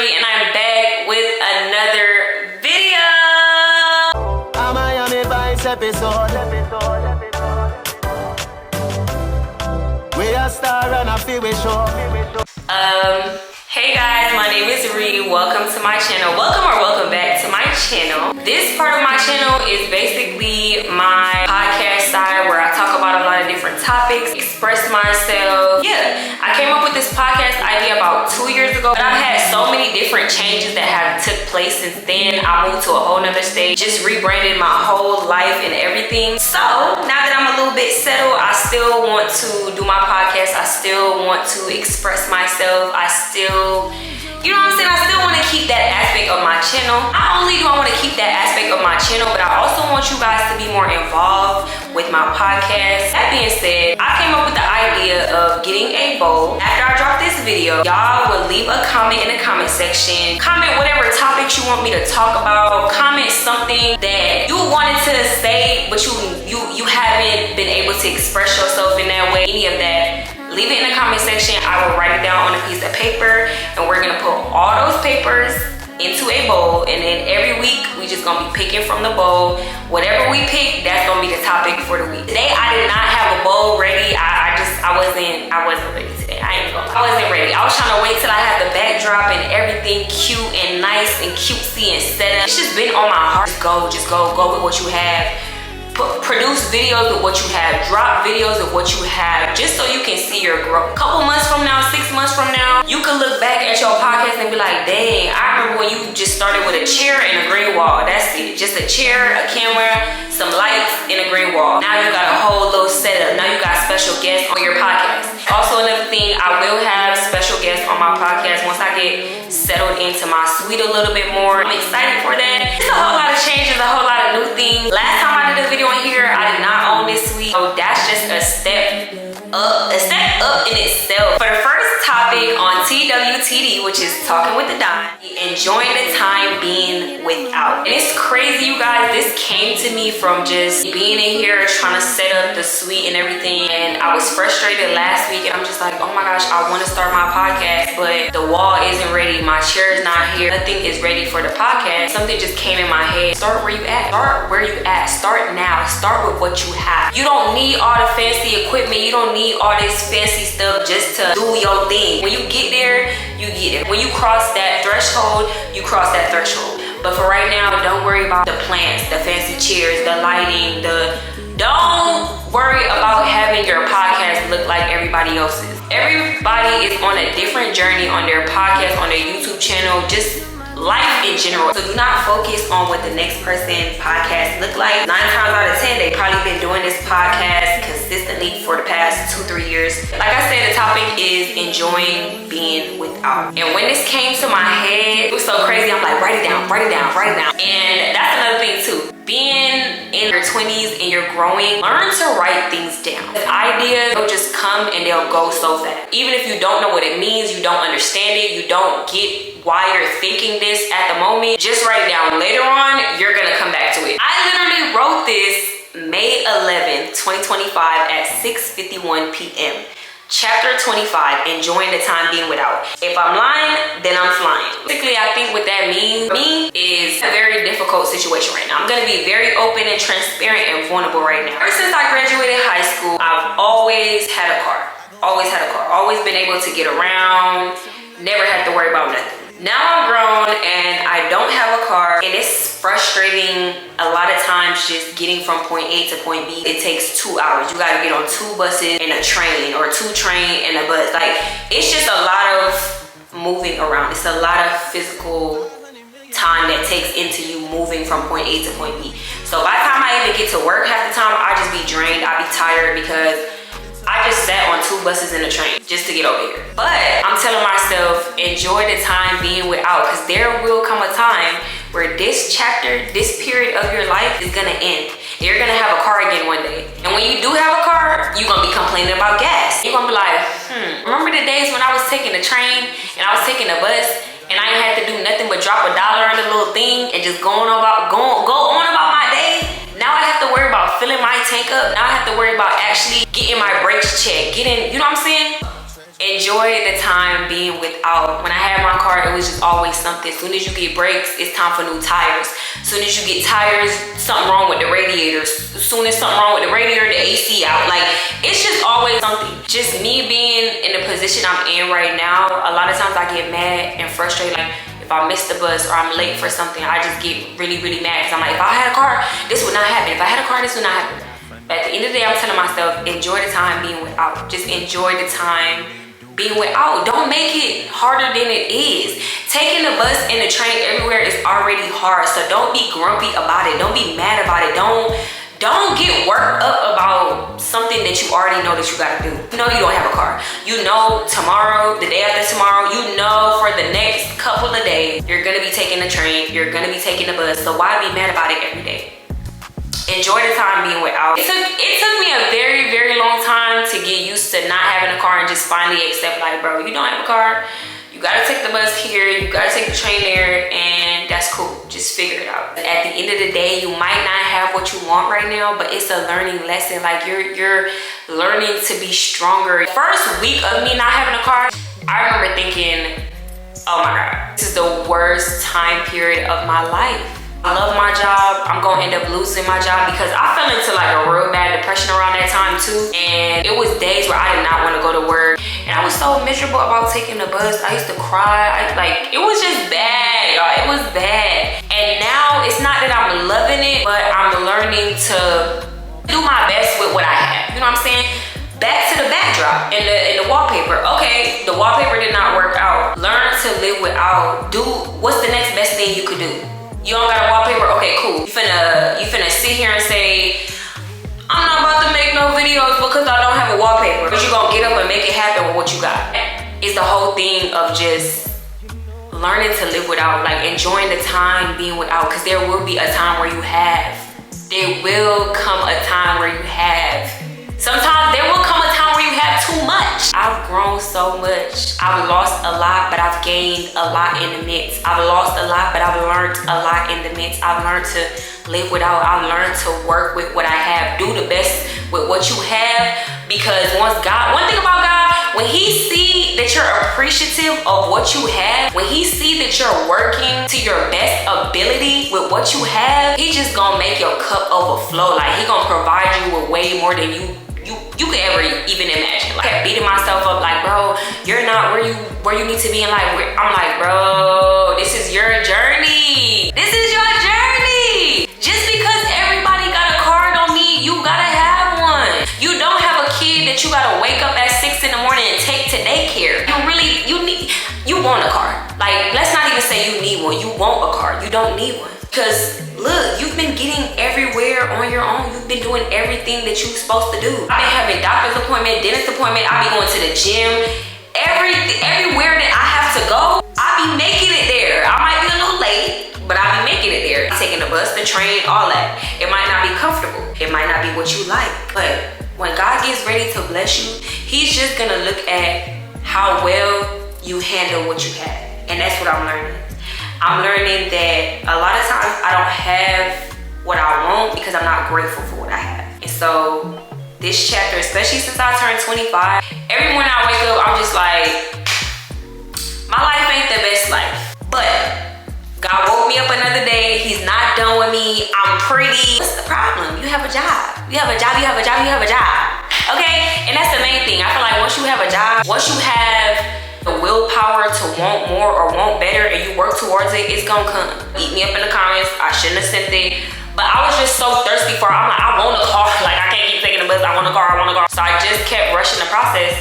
Ree, and I'm back with another video. I'm on the Vice episode. We a star and a feel we show. Hey guys, my name is Ree. Welcome to my channel. Welcome back to my channel. This part of my channel is basically my podcast side where I talk about a lot of different topics, express myself. Yeah, I came up with this podcast idea about 2 years ago, but I've had so many different changes that have took place since then. I moved to a whole nother stage, just rebranded my whole life and everything. So now that I'm a little bit settled, I still want to do my podcast. I still want to express myself. I still, you know what I'm saying? I still want to keep that aspect of my channel. Not only do I want to keep that aspect of my channel, but I also want you guys to be more involved with my podcast. That being said, I came up with the idea of getting a poll. After I drop this video, y'all would leave a comment in the comment section. Comment whatever topics you want me to talk about. Comment something that you wanted to say, but you haven't been able to express yourself in that way. Any of that, leave it in the comment section. I will write it down on a piece of paper, and we're gonna put all those papers into a bowl, and then every week we just gonna be picking from the bowl. Whatever we pick, that's gonna be the topic for the week. Today I did not have a bowl ready. I wasn't ready today. I wasn't ready. I was trying to wait till I had the backdrop and everything cute and nice and cutesy and set up. It's just been on my heart. Just go with what you have. Produce videos with what you have. Drop videos of what you have, just so you can see your growth. Couple months from now, 6 months from now, you can look back at your podcast and be like, dang, I remember when you just started with a chair and a green wall. That's it. Just a chair, a camera, some lights, and a green wall. Now you got a whole little setup. Now you got special guests on your podcast. Also, another thing, I will have special guests on my podcast once I get settled into my suite a little bit more. I'm excited for that. There's a whole lot of changes, a whole lot of new things. Last time I did a video in here, I did not own this suite, so that's just a step up in itself. For the first topic on Twtd, which is talking with the Don, enjoying the time being without. And it's crazy, you guys, this came to me from just being in here trying to set up the suite and everything, and I was frustrated last week, and I'm just like, oh my gosh, I want to start my podcast, but the wall isn't ready, my chair is not here, nothing is ready for the podcast. Something just came in my head. Start where you at. Start where you at. Start now. Start with what you have. You don't need all the fancy equipment. You don't need all this fancy stuff just to do your thing. When you get there, you get it. When you cross that threshold, you cross that threshold. But for right now, don't worry about the plants, the fancy chairs, the lighting, don't worry about having your podcast look like everybody else's. Everybody is on a different journey on their podcast, on their YouTube channel, just life in general. So do not focus on what the next person's podcast look like. 9 times out of 10, they probably been doing this podcast consistently for the past 2-3 years. Like I said, the topic is enjoying being without. And when this came to my head, it was so crazy. I'm like, write it down. And that's another thing too. Being in your 20s and you're growing, learn to write things down. The ideas will just come and they'll go so fast. Even if you don't know what it means, you don't understand it, you don't get why you're thinking this at the moment, just write it down. Later on, you're gonna come back to it. I literally wrote this May 11th, 2025 at 6:51 p.m. Chapter 25, enjoying the time being without. If I'm lying, then I'm flying. Basically, I think what that means for me is a very difficult situation right now. I'm gonna be very open and transparent and vulnerable right now. Ever since I graduated high school, I've always had a car. Always been able to get around, never had to worry about nothing. Now I'm grown and I don't have a car, and it's frustrating a lot of times just getting from point A to point B. It takes 2 hours. You gotta get on 2 buses and a train, or 2 trains and a bus. Like, it's just a lot of moving around. It's a lot of physical time that takes into you moving from point A to point B. So by the time I even get to work, half the time I just be drained. I be tired because I just sat on 2 buses and a train just to get over here. But I'm telling myself, enjoy the time being without, because there will come a time where this chapter, this period of your life is gonna end. You're gonna have a car again one day. And when you do have a car, you're gonna be complaining about gas. You're gonna be like, remember the days when I was taking the train and I was taking the bus and I ain't had to do nothing but drop $1 on the little thing and just go on about my day? Now I have to worry about filling my tank up. Now I have to worry about actually getting my brakes checked, you know what I'm saying? enjoy the time being without. When I had my car, it was just always something. As soon as you get brakes, it's time for new tires. As soon as you get tires, something wrong with the radiators. As soon as something wrong with the radiator, the AC out. Like, it's just always something. Just me being in the position I'm in right now, a lot of times I get mad and frustrated. Like, if I miss the bus or I'm late for something, I just get really, really mad. Because I'm like, if I had a car, this would not happen. If I had a car, this would not happen. But at the end of the day, I'm telling myself, enjoy the time being without. Just enjoy the time being without. Don't make it harder than it is. Taking the bus and the train everywhere is already hard. So don't be grumpy about it. Don't be mad about it. Don't get worked up about something that you already know that you gotta do. You know you don't have a car. You know tomorrow, the day after tomorrow, you know for the next couple of days, you're gonna be taking the train, you're gonna be taking the bus. So why be mad about it every day? Enjoy the time being without. It took me a very, very long time to get used to not having a car and just finally accept, like, bro, you don't have a car. You gotta take the bus here, you gotta take the train there, and that's cool. Just figure it out. At the end of the day, you might not have what you want right now, but it's a learning lesson. Like, you're learning to be stronger. First week of me not having a car, I remember thinking, oh my God, this is the worst time period of my life. I love my job. I'm gonna end up losing my job because I fell into like a real bad depression around that time too. And it was days where I did not want to go to work. And I was so miserable about taking the bus. I used to cry. It was just bad, y'all. It was bad. And now it's not that I'm loving it, but I'm learning to do my best with what I have. You know what I'm saying? Back to the backdrop and the wallpaper. Okay, the wallpaper did not work out. Learn to live without. What's the next best thing you could do? You don't got a wallpaper? Okay, cool. You finna sit here and say, I'm not about to make no videos because I don't have a wallpaper. But you gonna get up and make it happen with what you got. It's the whole thing of just learning to live without, like enjoying the time being without, because there will be a time where you have. There will come a time where you have. Sometimes there will come a time where you have too much. I've grown so much. I've lost a lot, but I've gained a lot in the midst. I've lost a lot, but I've learned a lot in the midst. I've learned to live without. I've learned to work with what I have. Do the best with what you have, because one thing about God, when he see that you're appreciative of what you have, when he see that you're working to your best ability with what you have, he just gonna make your cup overflow. Like, he gonna provide you with way more than you could ever even imagine. Like, I kept beating myself up like, bro, you're not where you need to be in life. I'm like, bro, this is your journey. This is your journey. Just because everybody got a car don't mean you gotta have one. You don't have a kid that you gotta wake up at 6 in the morning and take to daycare. You want a car. Like, let's not even say you need one. You want a car. You don't need one. Because look, you've been getting everywhere on your own. You've been doing everything that you're supposed to do. I've been having doctor's appointment, dentist appointment. I be going to the gym. Everywhere that I have to go, I be making it there. I might be a little late, but I be making it there. Taking the bus, the train, all that. It might not be comfortable. It might not be what you like. But when God gets ready to bless you, he's just gonna look at how well you handle what you have. And that's what I'm learning. I'm learning that a lot of times I don't have what I want because I'm not grateful for what I have. And so this chapter, especially since I turned 25, every morning I wake up, I'm just like, my life ain't the best life. But God woke me up another day. He's not done with me. I'm pretty. What's the problem? You have a job. You have a job, you have a job, you have a job. Okay? And that's the main thing. I feel like once you have a job, once you have the willpower to want more or want better and you work towards it, it's gonna come. Eat me up in the comments. I shouldn't have sent it. But I was just so thirsty for it. I'm like, I want a car. Like, I can't keep taking the bus. I want a car, I want a car. So I just kept rushing the process.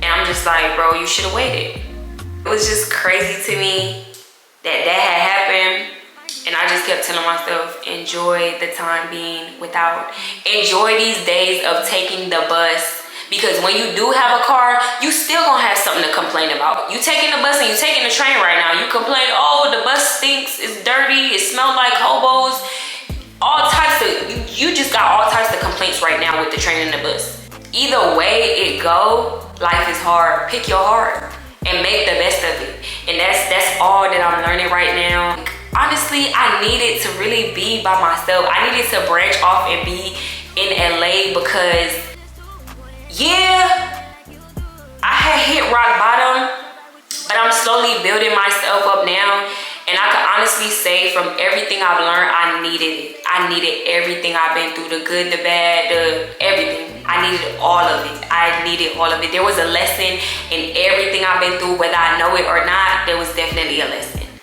And I'm just like, bro, you should have waited. It was just crazy to me that had happened. And I just kept telling myself, enjoy the time being without. Enjoy these days of taking the bus. Because when you do have a car, you still gonna have something to complain about. You taking the bus and you taking the train right now. You complain, oh, the bus stinks, it's dirty, it smells like hobos. All types of, you just got all types of complaints right now with the train and the bus. Either way it go, life is hard. Pick your heart and make the best of it. And that's all that I'm learning right now. Honestly, I needed to really be by myself. I needed to branch off and be in LA because, yeah, I had hit rock bottom, but I'm slowly building myself up now. And I can honestly say from everything I've learned, I needed it. I needed everything I've been through, the good, the bad, the everything. I needed all of it. I needed all of it. There was a lesson in everything I've been through, whether I know it or not. There was definitely a lesson.